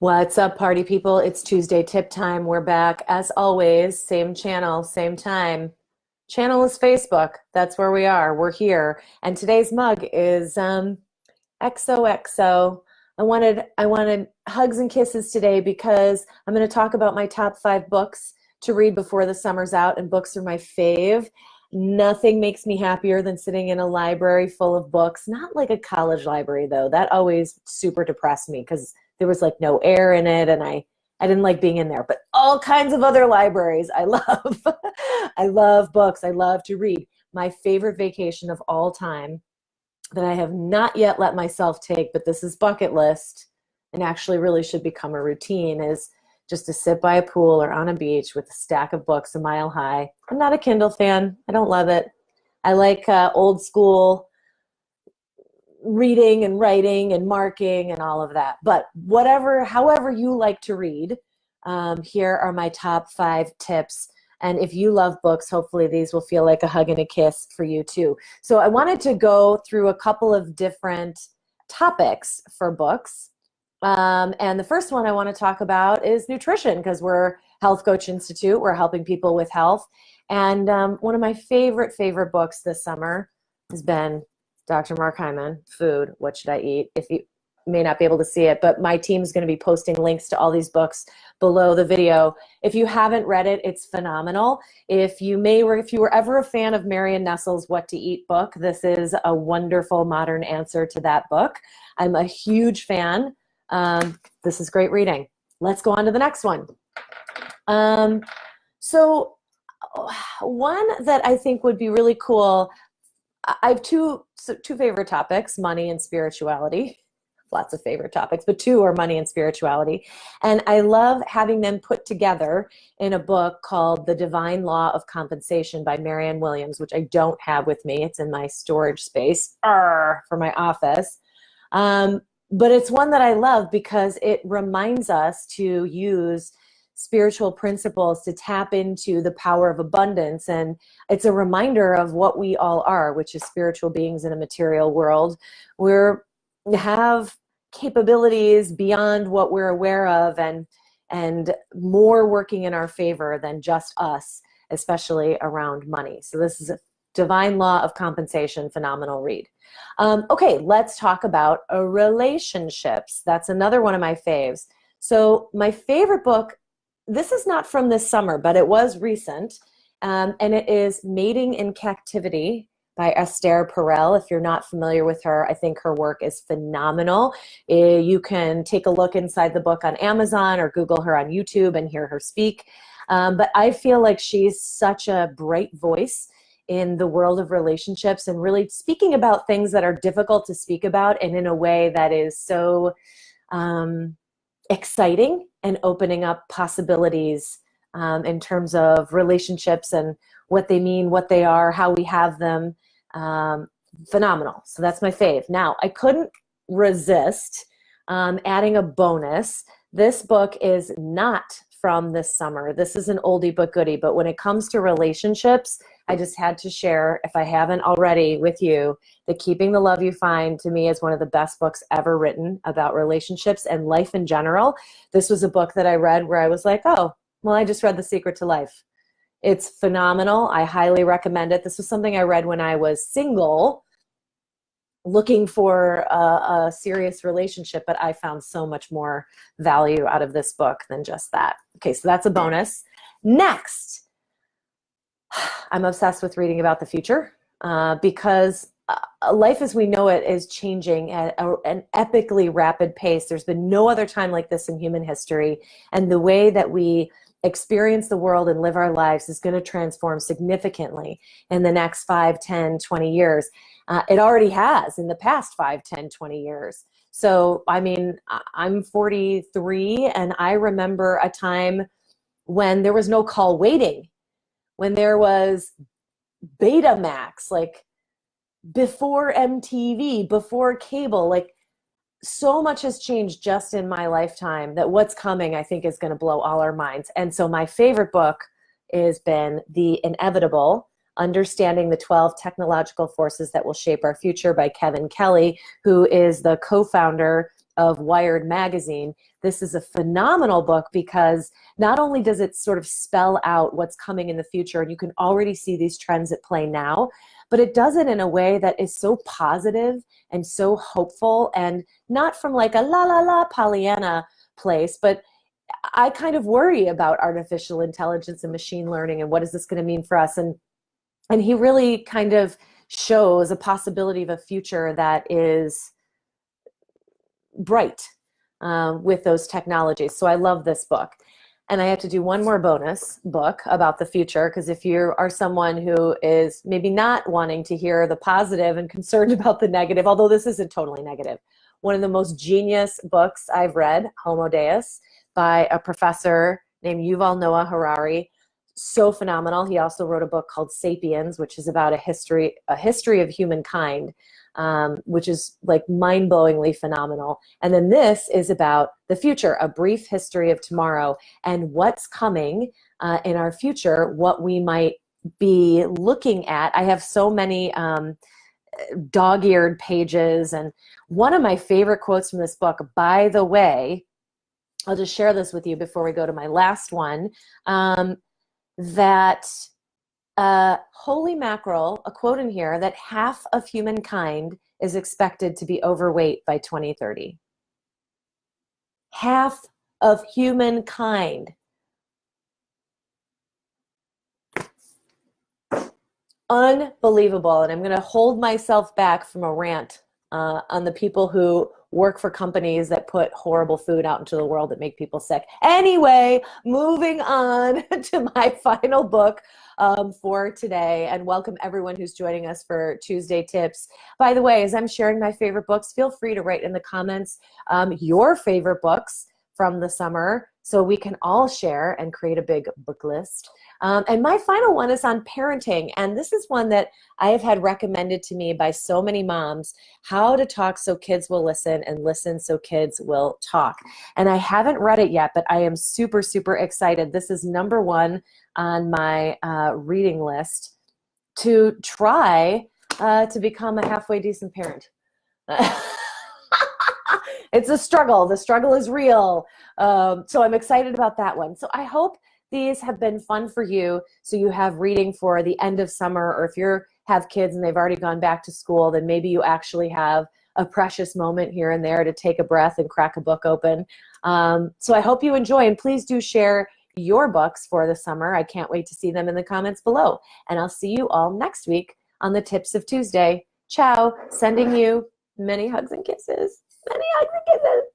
What's up, party people? It's Tuesday tip time. We're back as always, same channel, same time. Channel is Facebook. That's where we are. We're here. And today's mug is XOXO. I wanted hugs and kisses today because I'm going to talk about my top 5 books to read before the summer's out, and books are my fave. Nothing makes me happier than sitting in a library full of books. Not like a college library though. That always super depressed me because there was like no air in it, and I didn't like being in there. But all kinds of other libraries I love. I love books. I love to read. My favorite vacation of all time that I have not yet let myself take, but this is bucket list and actually really should become a routine, is just to sit by a pool or on a beach with a stack of books a mile high. I'm not a Kindle fan. I don't love it. I like old school reading and writing and marking and all of that. But however you like to read, here are my top 5 tips. And if you love books, hopefully these will feel like a hug and a kiss for you too. So I wanted to go through a couple of different topics for books. And the first one I want to talk about is nutrition, because we're Health Coach Institute. We're helping people with health. And one of my favorite books this summer has been Dr. Mark Hyman, Food, What Should I Eat? If you may not be able to see it, but my team's going to be posting links to all these books below the video. If you haven't read it, it's phenomenal. If you were ever a fan of Marion Nestle's What to Eat book, this is a wonderful modern answer to that book. I'm a huge fan. This is great reading. Let's go on to the next one. So one that I think would be really cool, I have two favorite topics, money and spirituality. Lots of favorite topics, but 2 are money and spirituality. And I love having them put together in a book called The Divine Law of Compensation by Marianne Williams, which I don't have with me. It's in my storage space for my office. But it's one that I love because it reminds us to use spiritual principles to tap into the power of abundance. And it's a reminder of what we all are, which is spiritual beings in a material world. We have capabilities beyond what we're aware of, and more working in our favor than just us, especially around money. So this is a Divine Law of Compensation, phenomenal read. Okay, let's talk about relationships. That's another one of my faves. So my favorite book, this is not from this summer, but it was recent, and it is Mating in Captivity by Esther Perel. If you're not familiar with her, I think her work is phenomenal. You can take a look inside the book on Amazon or Google her on YouTube and hear her speak. But I feel like she's such a bright voice in the world of relationships and really speaking about things that are difficult to speak about, and in a way that is so exciting and opening up possibilities in terms of relationships and what they mean, what they are, how we have them. Phenomenal. So that's my fave. Now, I couldn't resist adding a bonus. This book is not from this summer. This is an oldie but goodie, but when it comes to relationships, I just had to share, if I haven't already with you, that Keeping the Love You Find to me is one of the best books ever written about relationships and life in general. This was a book that I read where I was like, oh, well, I just read The Secret to Life. It's phenomenal. I highly recommend it. This was something I read when I was single, looking for a serious relationship, but I found so much more value out of this book than just that. Okay, so that's a bonus. Next, I'm obsessed with reading about the future because life as we know it is changing at an epically rapid pace. There's been no other time like this in human history, and the way that we experience the world and live our lives is going to transform significantly in the next 5, 10, 20 years. It already has in the past 5, 10, 20 years. So, I mean, I'm 43, and I remember a time when there was no call waiting, when there was Betamax, like before MTV, before cable, like so much has changed just in my lifetime that what's coming, I think, is going to blow all our minds. And so my favorite book has been The Inevitable: Understanding the 12 Technological Forces That Will Shape Our Future by Kevin Kelly, who is the co-founder of Wired magazine, this is a phenomenal book because not only does it sort of spell out what's coming in the future, and you can already see these trends at play now, but it does it in a way that is so positive and so hopeful, and not from like a la la la Pollyanna place, but I kind of worry about artificial intelligence and machine learning and what is this going to mean for us. And he really kind of shows a possibility of a future that is bright with those technologies. So I love this book. And I have to do one more bonus book about the future, because if you are someone who is maybe not wanting to hear the positive and concerned about the negative, although this isn't totally negative, one of the most genius books I've read, Homo Deus, by a professor named Yuval Noah Harari. So phenomenal. He also wrote a book called Sapiens, which is about a history of humankind, which is like mind-blowingly phenomenal. And then this is about the future, a brief history of tomorrow and what's coming in our future, what we might be looking at. I have so many dog-eared pages, and one of my favorite quotes from this book, by the way, I'll just share this with you before we go to my last one, that holy mackerel, a quote in here, that half of humankind is expected to be overweight by 2030. Half of humankind. Unbelievable. And I'm going to hold myself back from a rant on the people who work for companies that put horrible food out into the world that make people sick. Anyway, moving on to my final book for today, and welcome everyone who's joining us for Tuesday Tips. By the way, as I'm sharing my favorite books, feel free to write in the comments your favorite books from the summer so we can all share and create a big book list. And my final one is on parenting, and this is one that I have had recommended to me by so many moms, how to talk so kids will listen and listen so kids will talk. And I haven't read it yet, but I am super, super excited. This is number one on my reading list to try to become a halfway decent parent. It's a struggle. The struggle is real. So I'm excited about that one. So I hope these have been fun for you, so you have reading for the end of summer, or if you have kids and they've already gone back to school, then maybe you actually have a precious moment here and there to take a breath and crack a book open. So I hope you enjoy, and please do share your books for the summer. I can't wait to see them in the comments below. And I'll see you all next week on the Tips of Tuesday. Ciao. Sending you many hugs and kisses. Many hugs and kisses.